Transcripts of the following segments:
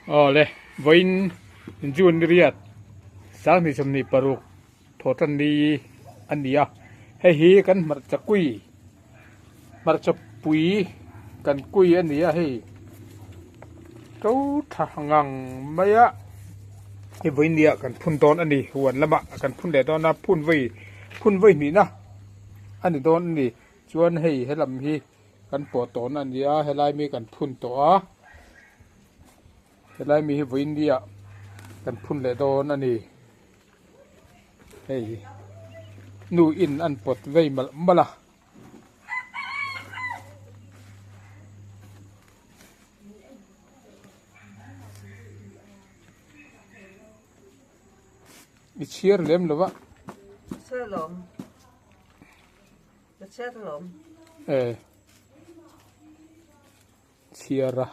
Oh le voin Jun riat sang ni somni paruk thotan ni ania hei hi kan mar chakui mar chapui kan kui ania hei to tha ngang maya hi voin dia kan phun ton ani huan lama kan phun le don na phun vei ni na ani don ni chuan hei helam hi kan po ton ania helai mi kan phun to a helai mi hi voin dia kan phun le don ani hei nu in an pot vei mal mala i chiar lem lova Shalom. Shalom. chiara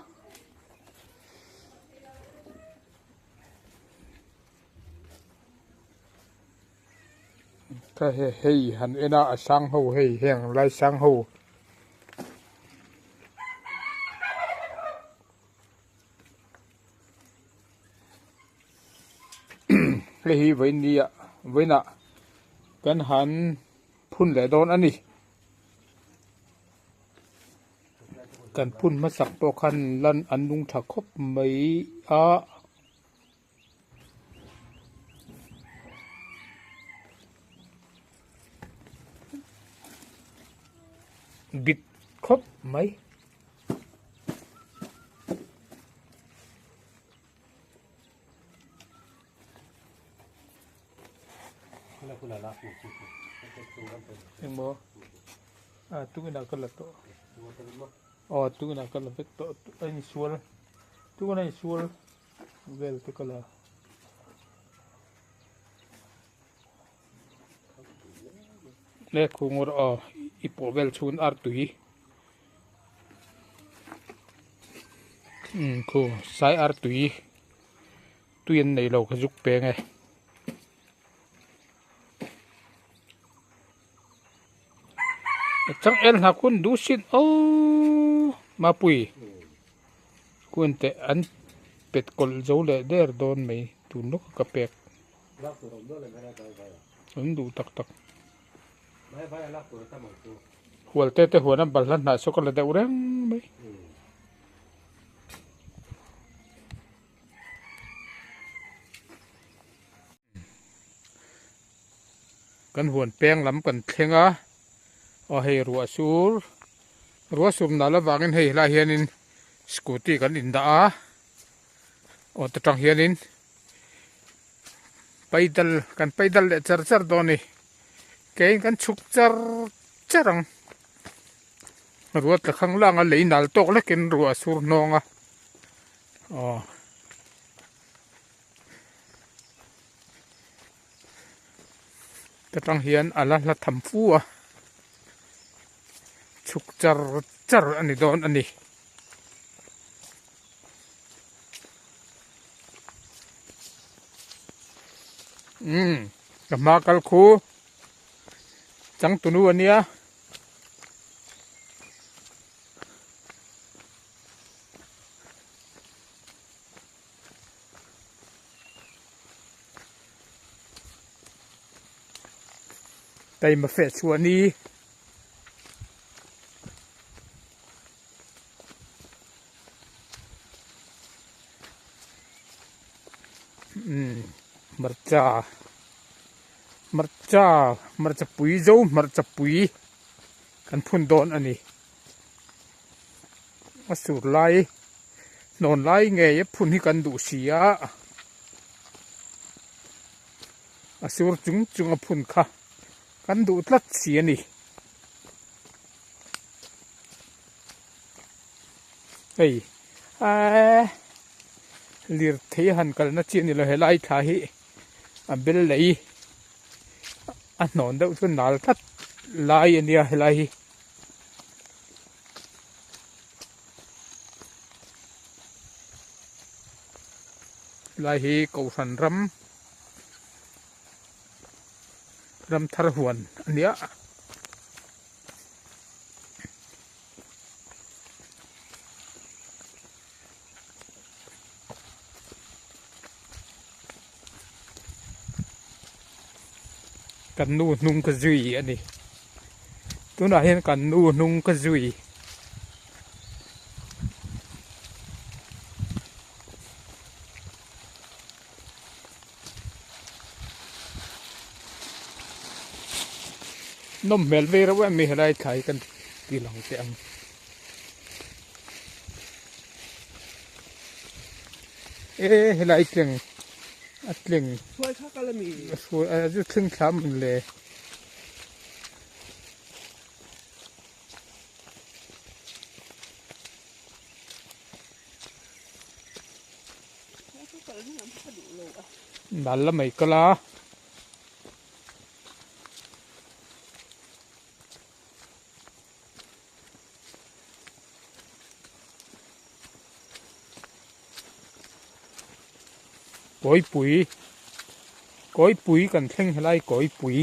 ka hei han ena a sang ho hei heng lai sang ho hei hi voina kan han phun le don ani kan phun ma sak to khan lan an lung tha khop mai a bit khop mai em mo tu cái nào cần là to tu cái nào cần là to anh suol tu cái này suol vel tu cái là le khungor ipo vel chun ar tui ko sai ar tui tuyen nei lo khajuk pe nge chẳng el ha kun du sin ma pui kun te an pet kol zo le der don mai tu nok ka pek du tak tak hual te huana balhan na so ka le de ureng mai kan huan peng lam kan thlenga hei ruwa sur na la wangin hei la hianin scooty kan in da a tatang hianin paidal le char doni kein kan chuk charang ruwa tla khang langa lei nal tok lekin ruwa sur nonga tatang hian ala la tham fu a chuk char ani don ani ma kal khu chang tunu ania tay mà phê chua ni marcha pui zo marcha pui kan phun don ani asur lai non lai nge ye phun hi kan du sia asur chung a phun kha kan du tlat si ani ei lir thei han kal na chi ni lo helai tha hi a bel lei a non deuh chu nal that lai ania helai hi lai hi ko san ram thar huan ania กันนูนุงกระจุยอันนี้ตัวไหนเห็นกันนูนุงกระจุยนมเมลเวรว่ามีอะไรถ่ายกันตีหลังเตียงอะไรเตียงอัดเตียง ช่วยข้าก็เลยมี สวยจะถึงคำมันเลยบัลละไม่กล้าก้อยปุ๋ยก้อยปุ๋ยกันเท่งอะไรก้อยปุ๋ย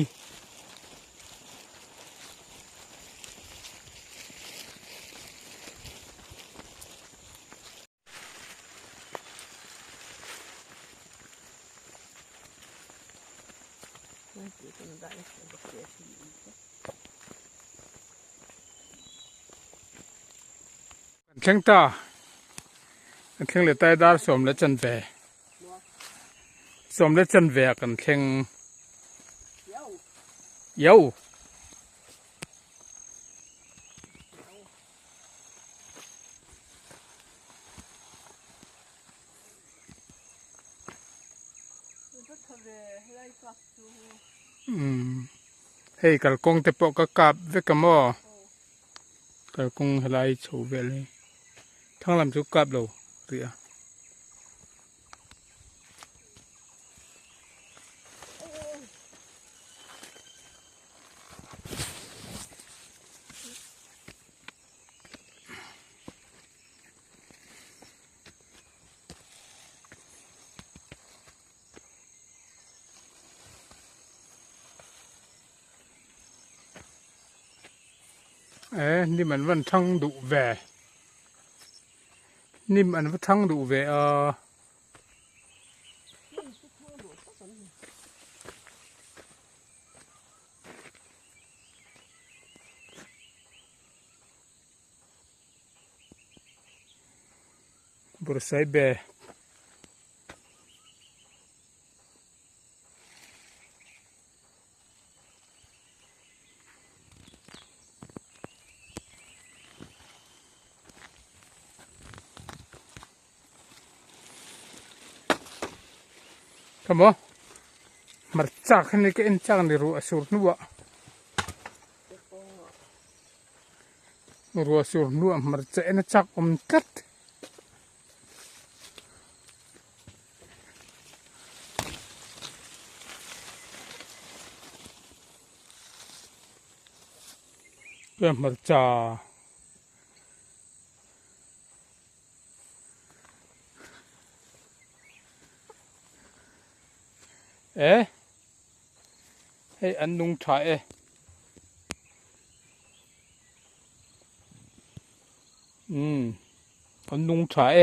เท่งตาเท่งเลยใต้ดาร์สมและจันเวสมและจันเวกันเท่งเย้าเฮ้ยกัลกงเตปอกกับเวกมอกัลกงอะไรโชว์เวเลยทั้งลำจุกับเราเรียนี่มันวันทั้งดุแวนี่มันวันทั้งดุแวบริษัทแบครับมั้งมาจากนี่ก็เอ็นจากนี่รัวสุดนัวรัวสุดนัวมาจากเอ็นจากกัดเพื่อมาจากให้อันนุ่งถ่ายอันนุ่งถ่าย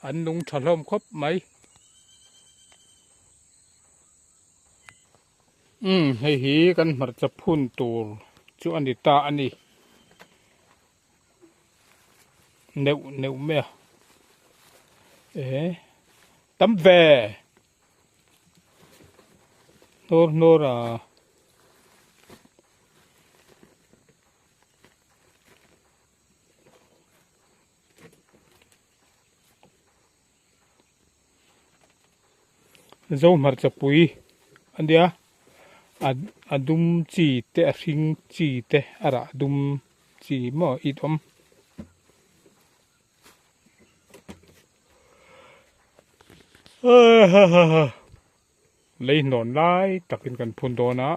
อันนุ่งถล่มครบไหมให้หีกันมันจะพุ่นตัวจุอันนี้ตาอันนี้เนวเมียตั้มแวโนราโจมันจะปุยอันเดียอดุมจีเตะริงจีเตะอะไรดุมจีมออีดอมเลยนอนไล่ตักกินกันพูนโดนะ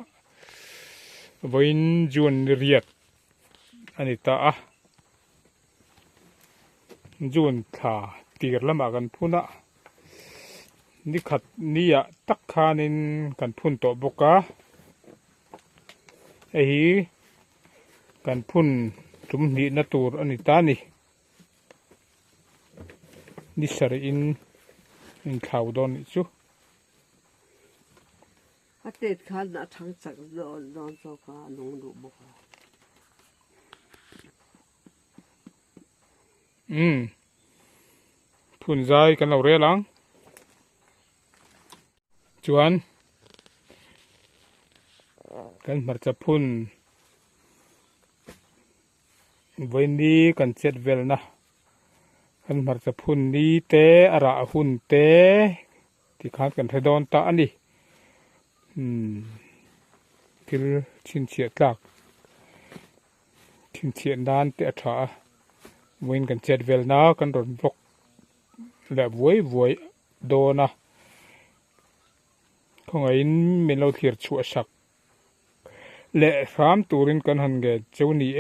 วินจวนเรียดอันนี้ตาจวนท่าตีกันละมากันพูนะ นี่ขัดนี่อะตักคานินกันพุ่นโตบกะไอ้ฮีกันพุ่นจุมนี่นาตูรอันนี้ตานี่นี่สระอินข่าวดอนนี่จู อาเต็ดขันนะทั้งสักโดนโซฟาลงดูบุก พุ่นใจกันเราเรียลังจวนกันมาจะพุ่นวันนี้กันเจ็ดเวลนะกันมาจะพุ่นนี้เตะอะไรหุ่นเตะที่ขาดกันให้โดนตาอันนี้คือชินเฉียดหลักชินเฉียดด้านเตะถาวันกันเจ็ดเวลนะกันโดนบล็อกและวยโดนนะของไอ้เป็นเราเทียร์ชัวชักและสามตัวรินกันหันเกเจ้านี่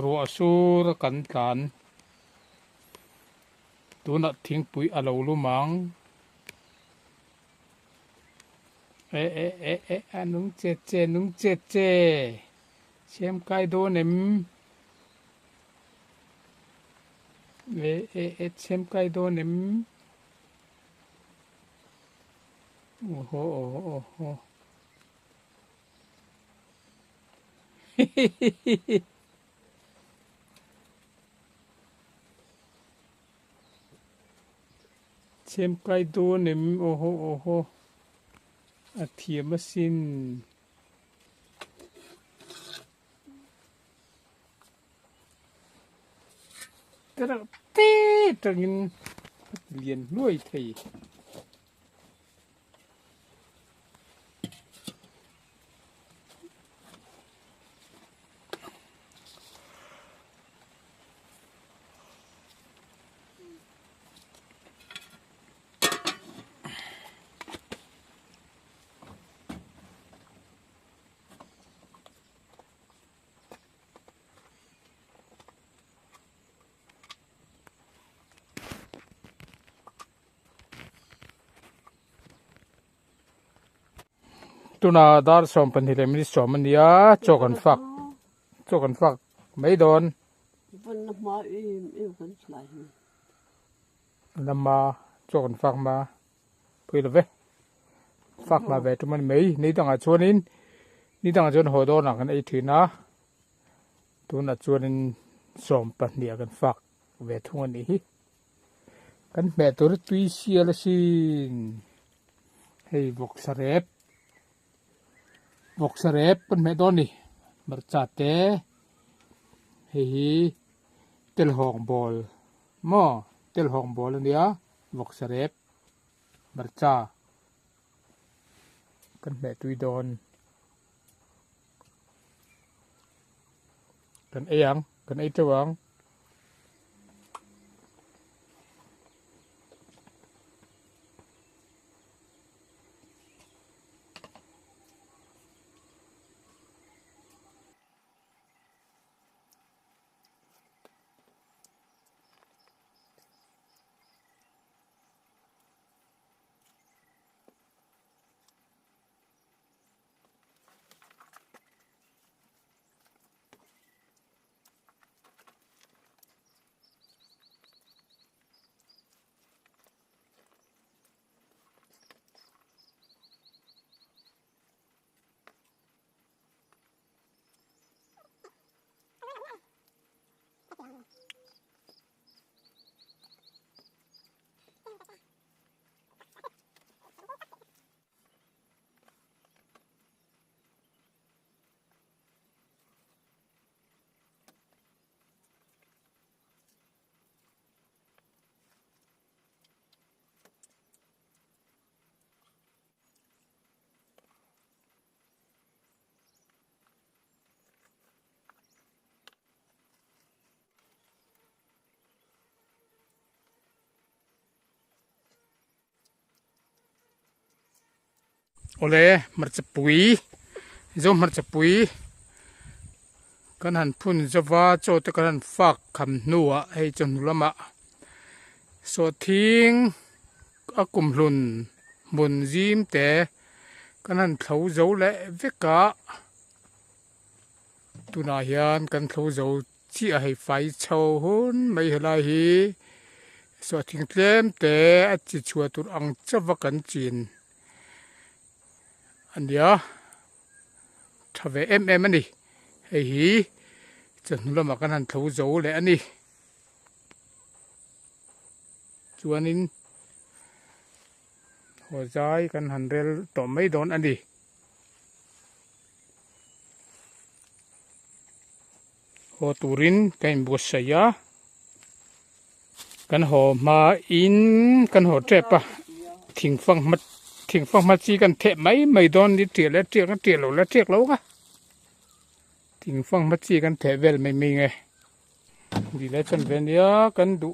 รัวสูรกันตัวนัดทิ้งปุ๋ยอาลูลุมังนุ่งเจนุ่งเจเชื่อมไก่โดนมเชื่อมไก่โดนมโอ้โหเชื่อมไก่โดนมโอ้โหอาเทียมสินแต่ละตีตรงนี้เรียนด้วยไทยตัวน่าดาร์สอมพันธุ์เรมิสอมมันยาโจกันฟักไม่โดน วันน้ำมากันสลาย นำมาโจกันฟักมาเพื่อเวฟักมาเวทุมันไม่นี่ต้องอาชวนินนี่ต้องอาชวนหัวโดนหนักกันไอถือนะตัวน่าชวนินสอมพันธุ์เดียกันฟักเวทุมันนี้กันแม่ตัวตุยเสียละสินให้บกสเรปเป็นแม่โดนนี่มาจัดเตะให้เตลหองบอลม้อเตลหองบอลเนี่ยบกสเรปมาจัดกันแม่ตุยโดนกันไอ้ยังกันไอ้เจ้าหวัง ole mar cha pui zo mar cha pui kan han phun zawa cho te kan han fak kham nuwa hei chon lama so thing akum hlun mun zim te kan han thlo zo le veka tuna hian kan thlo zo chi a hei fai chho hun mai helai hi so thing tlem te a chi chua tur ang chawa kan chin ania thave ani hei hi chon lama kan han thlo zo le ani chuanin ho zai kan han rel to mai don ani ho turin kan bu saya kan ho ma in kan ho trepa thing phang mat chi kan the mai don ni tie le tie lo ka thing phang mat chi kan the vel mai nge di le chan ven ya kan du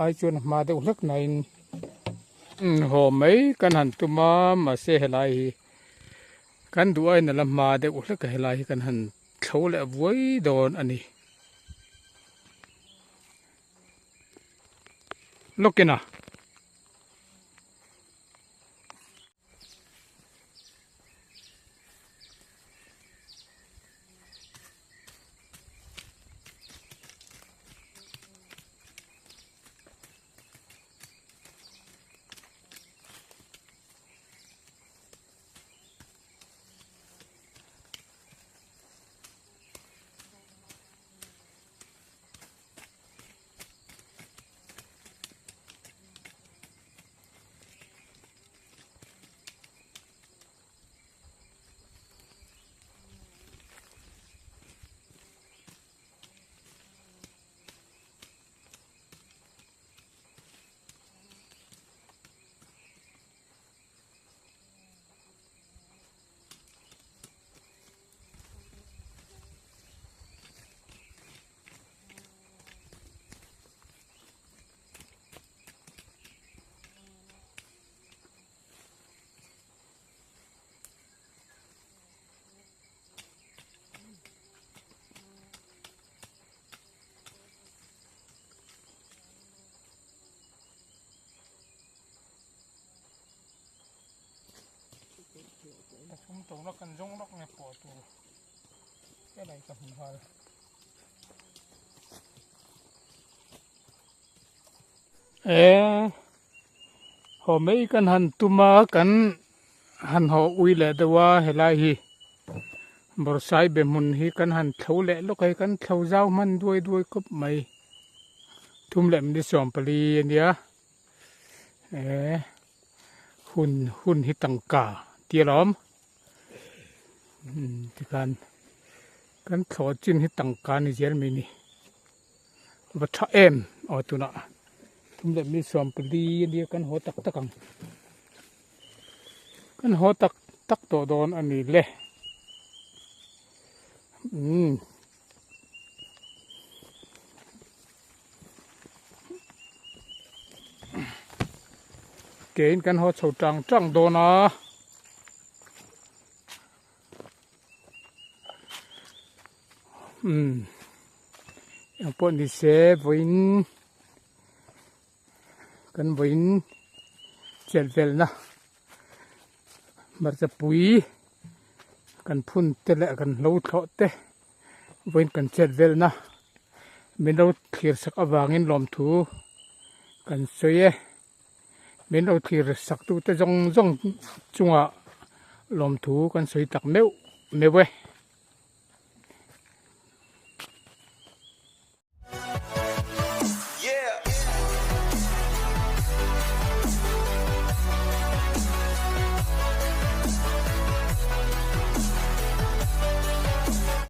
ai chuan ma de ulak nain ho mai kan han tuma ma se helai kan du ai na la ma de ulak helai kan han thlo le voi don ani lokina chúng tôi nó cần giống nó này của tụ cái này cầm hoa họ mấy cần hành tuma cần hành họ uy lệ đâu helai hi bor sai be mun hi cần hành thâu lệ lúc ấy cần thâu dao man đuôi cúp mày thum lệ đi xòm pali nia hun hi tăng cả tia lắm thì kan thọ chin hi tăng cả ni zel mi ni và tha em ở tu na thum lệ mi xòm pali nia kan ho tak takang kan ho tak to don ani le kén kan ho chau trăng do na yang pon di se voin kan voin chel vel na mar cha pui kan phun te le kan lo tho te voin kan chel vel na min lo thir sak awangin lom thu kan soye min lo thir sak tu te jong chunga lom thu kan soi tak meu mewe